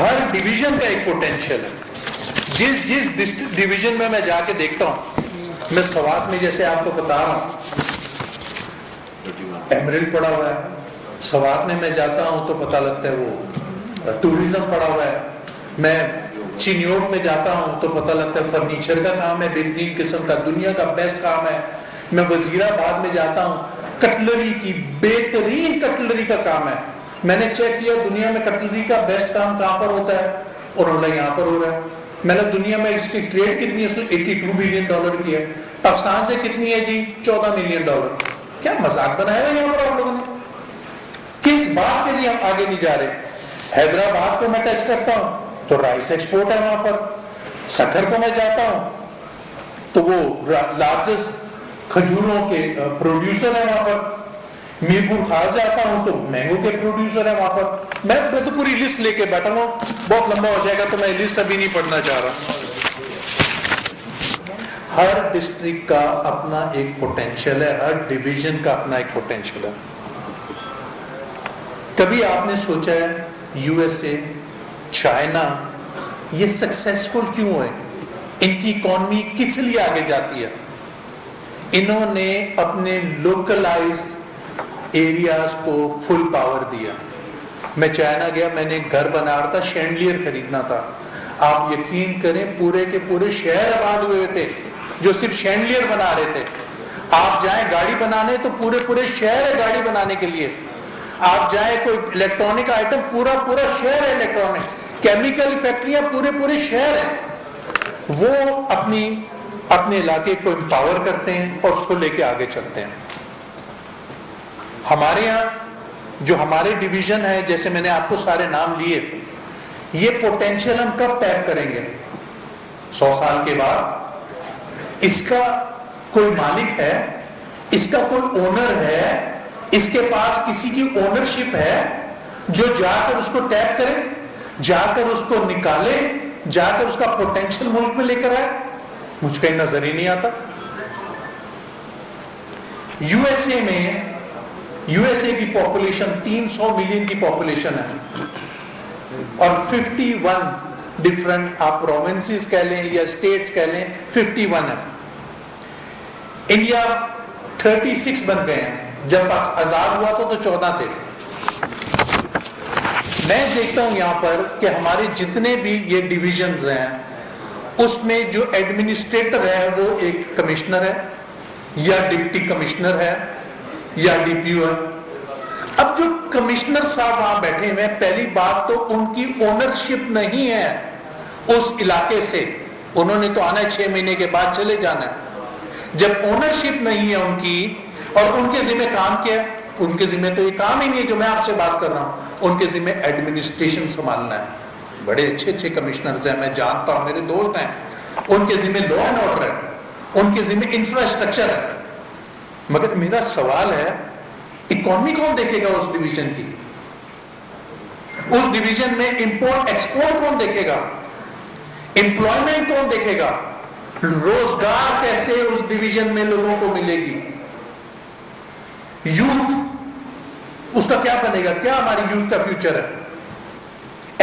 ہر division کا ایک potential ہے. جس ڈویژن میں جا کے دیکھتا ہوں, میں سوات میں جیسے آپ کو بتا رہا ہوں ایمرلڈ پڑا ہوا ہے, سوات میں جاتا ہوں تو پتہ لگتا ہے وہ ٹوریزم پڑا ہوا ہے, میں چنیوٹ میں جاتا ہوں تو پتہ لگتا ہے فرنیچر کا کام ہے بہترین قسم کا, دنیا کا بیسٹ کام ہے. میں وزیر آباد میں جاتا ہوں, کٹلری کی بہترین کٹلری کا کام ہے. میں نے چیک کیا دنیا میں کٹلری کا بیسٹ کام کہاں پر ہوتا ہے, اور اللہ یہاں پر ہو رہا ہے. میں نے دنیا میں اس کی ٹریڈ کتنی ہے, اس نے $82 بلین کی ہے. پاکستان سے کتنی ہے جی, $14 ملین. کیا مذاق بنایا ہے یہاں پر آپ لوگوں نے؟ کس بات کے لیے ہم آگے نہیں جا رہے؟ حیدرآباد کو میں ٹچ کرتا ہوں تو رائس ایکسپورٹ ہے وہاں پر. سکھر کو میں جاتا ہوں تو وہ لارجسٹ کھجوروں کے پروڈیوسر ہیں وہاں پر. میر پور خاص جاتا ہوں تو مینگو کے پروڈیوسر ہیں وہاں پر. میں تو پوری لسٹ لے کے بیٹھا ہوں, بہت لمبا ہو جائے گا تو میں لسٹ ابھی نہیں پڑھنا چاہ رہا. ہر ڈسٹرکٹ کا اپنا ایک پوٹینشیل ہے, ہر ڈویژن کا اپنا ایک پوٹینشیل ہے. کبھی آپ نے سوچا ہے USA, چائنا یہ سکسیسفل کیوں ہوئے؟ ان کی اکانومی کس لیے آگے جاتی ہے؟ انہوں نے اپنے لوکلائز ایریاز کو فل پاور دیا. میں چائنا گیا, میں نے ایک گھر بنا رہا تھا, شینڈلیئر خریدنا تھا. آپ یقین کریں پورے کے پورے شہر آباد ہوئے تھے جو صرف شینڈلیئر بنا رہے تھے. آپ جائیں گاڑی بنانے تو پورے شہر ہے گاڑی بنانے کے لیے. آپ جائیں کوئی الیکٹرانک آئٹم, پورا شہر ہے الیکٹرانک. کیمیکل فیکٹریاں پورے شہر ہیں. وہ اپنے علاقے کو امپاور کرتے ہیں اور اس کو لے کے آگے چلتے ہیں. ہمارے یہاں جو ہمارے ڈویژن ہے, جیسے میں نے آپ کو سارے نام لیے, یہ پوٹینشیل ہم کب ٹیپ کریں گے؟ 100 سال کے بعد. اس کا کوئی مالک ہے, اس کا کوئی اونر ہے, اس کے پاس کسی کی اونرشپ ہے جو جا کر اس کو ٹیپ کرے, جا کر اس کو نکالے, جا کر اس کا پوٹینشیل ملک میں لے کر آئے. مجھ کہیں نظر ہی نہیں آتا. USA کی پاپولیشن 300 ملین کی پاپولیشن ہے, اور 51 ڈفرنٹ آپ پروونسز کہہ لیں یا اسٹیٹس کہہ لیں, 51 ہے. انڈیا 36 بن گئے ہیں, جب آزاد ہوا تو 14 تھے. میں دیکھتا ہوں یہاں پر کہ ہمارے جتنے بھی یہ ڈویژنز ہیں اس میں جو ایڈمنسٹریٹر ہے وہ ایک کمشنر ہے یا ڈپٹی کمشنر ہے یا DPO ہے. اب جو کمشنر صاحب وہاں بیٹھے ہوئے ہیں, پہلی بات تو ان کی اونرشپ نہیں ہے اس علاقے سے. انہوں نے تو آنا ہے 6 مہینے کے بعد چلے جانا ہے. جب اونرشپ نہیں ہے ان کی, اور ان کے ذمہ کام کیا ہے؟ ان کے ذمہ تو یہ کام ہی نہیں ہے جو میں آپ سے بات کر رہا ہوں. ان کے ذمہ ایڈمنسٹریشن سنبھالنا ہے. بڑے اچھے کمشنرز ہیں, میں جانتا ہوں, میرے دوست ہیں. ان کے ذمہ لا اینڈ آرڈر ہے, ان کے ذمہ انفراسٹرکچر ہے. مگر میرا سوال ہے, اکانومی کون دیکھے گا اس ڈویژن کی؟ اس ڈویژن میں امپورٹ ایکسپورٹ کون دیکھے گا؟ امپلائمنٹ کون دیکھے گا؟ روزگار کیسے اس ڈویژن میں لوگوں کو ملے گی؟ یوتھ اس کا کیا بنے گا؟ کیا ہماری یوتھ کا فیوچر ہے؟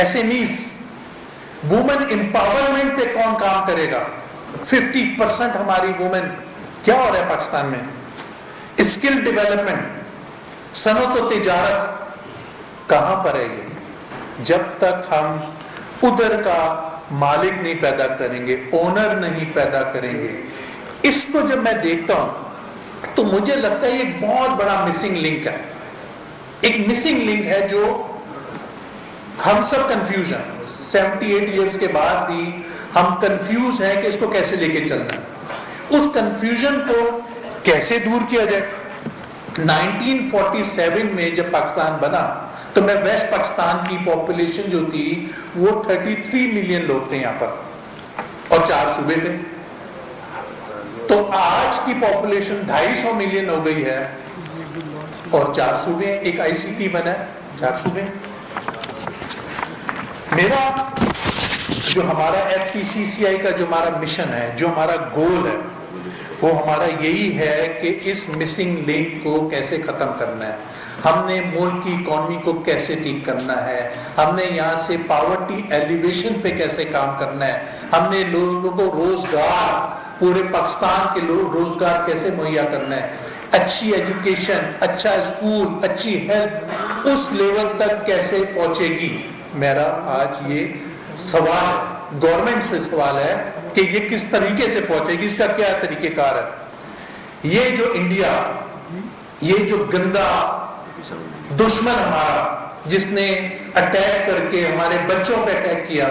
SMEs, وومن امپاورمنٹ پہ کون کام کرے گا؟ 50% ہماری وومن. کیا ہو رہا ہے پاکستان میں؟ اسکل ڈیولپمنٹ, صنعت و تجارت کہاں پر ہے یہ؟ جب تک ہم ادھر کا مالک نہیں پیدا کریں گے, اونر نہیں پیدا کریں گے. اس کو جب میں دیکھتا ہوں تو مجھے لگتا ہے یہ ایک بہت بڑا مسنگ لنک ہے. ایک مسنگ لنک ہے جو ہم سب کنفیوز ہیں. 78 ایئرز کے بعد بھی ہم کنفیوز ہیں کہ اس کو کیسے لے کے چلنا ہے. اس کنفیوژن کو کیسے دور کیا جائے؟ 1947 میں جب پاکستان بنا تو میں ویسٹ پاکستان کی پاپولیشن جو تھی وہ 33 ملین لوگ تھے یہاں پر, اور 4 صوبے تھے. تو آج کی پاپولیشن 250 ملین ہو گئی ہے, اور 4 صوبے ہیں. ایک ICT بنا ہے, 4 صوبے. میرا جو ہمارا FPCCI کا جو ہمارا مشن ہے, جو ہمارا گول ہے, وہ ہمارا یہی ہے کہ اس مسنگ لنک کو کیسے ختم کرنا ہے. ہم نے ملک کی اکانومی کو کیسے ٹھیک کرنا ہے، ہم نے یہاں سے پاورٹی ایلیویشن پہ کیسے کام کرنا ہے، ہم نے لوگوں کو روزگار، پورے پاکستان کے لوگ روزگار کیسے مہیا کرنا ہے، اچھی ایجوکیشن، اچھا اسکول، اچھی ہیلتھ اس لیول تک کیسے پہنچے گی۔ میرا آج یہ سوال گورنمنٹ سے سوال ہے کہ یہ کس طریقے سے پہنچے گی، اس کا کیا طریقہ کار ہے۔ یہ جو انڈیا، یہ جو گندا دشمن ہمارا جس نے اٹیک کر کے ہمارے بچوں پہ اٹیک کیا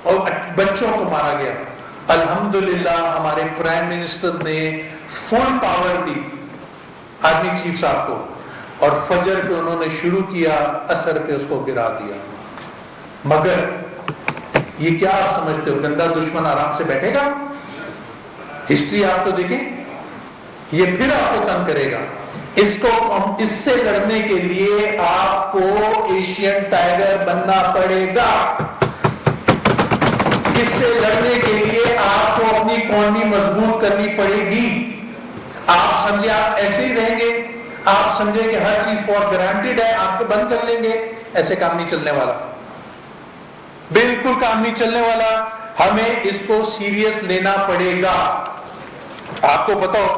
اور بچوں کو مارا گیا، الحمدللہ ہمارے پرائم منسٹر نے فل پاور دی آرمی چیف صاحب کو، اور فجر پہ انہوں نے شروع کیا، اثر پہ اس کو گرا دیا۔ مگر یہ کیا آپ سمجھتے ہو گندا دشمن آرام سے بیٹھے گا؟ ہسٹری آپ کو دیکھیں، یہ پھر آپ کو تنگ کرے گا۔ اس سے لڑنے کے لیے آپ کو ایشین ٹائیگر بننا پڑے گا۔ اس سے لڑنے کے لیے آپ کو اپنی اکانومی مضبوط کرنی پڑے گی۔ آپ سمجھے آپ ایسے ہی رہیں گے، آپ سمجھے کہ ہر چیز فار گرانٹیڈ ہے، آپ کو بند کر لیں گے، ایسے کام نہیں چلنے والا، بالکل کام نہیں چلنے والا۔ ہمیں اس کو سیریس لینا پڑے گا۔ آپ کو بتاؤ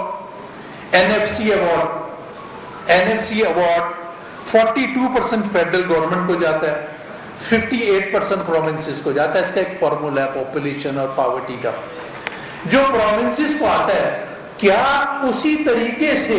N F C award 42% federal government کو جاتا ہے، 58% پروونسز کو جاتا ہے۔ اس کا ایک فارمولا ہے پاپولیشن اور پاورٹی کا۔ جو پروونسز کو آتا ہے، کیا اسی طریقے سے